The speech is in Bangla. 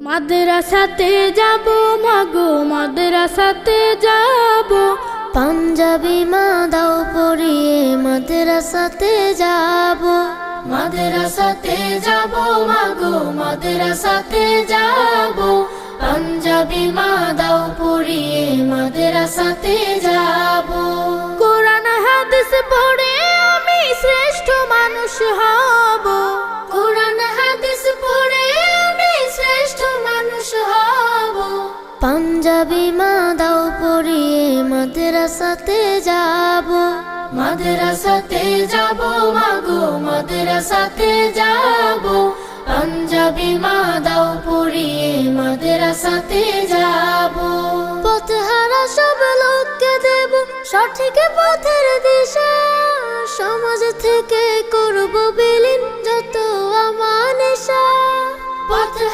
মাদ্রাসাতে যাব মাগো, মাদ্রাসাতে যাব। পাঞ্জাবি মা দাও পরিয়ে মাদ্রাসাতে যাব। মাদ্রাসাতে যাব মাগো, মাদ্রাসাতে যাব। পাঞ্জাবি মা দাও পরিয়ে মাদ্রাসাতে যাব। কোরআন হাদিস পড়ে আমি শ্রেষ্ঠ মানুষ হব। কোরআন হাদিস পড়ে আমি শ্রেষ্ঠ মানুষ হব। পাঞ্জাবি মা দাও পরিয়ে মাদ্রাসাতে যাব। মাদ্রাসাতে যাব মাগো, মাদ্রাসাতে যাব। পাঞ্জাবি মা দাও পরিয়ে মাদ্রাসাতে যাব। পথহারা সব লোককে দেব সঠিক পথের দিশা। সমাজ থেকে করব বিলীন যত আমানিশা। পথহারা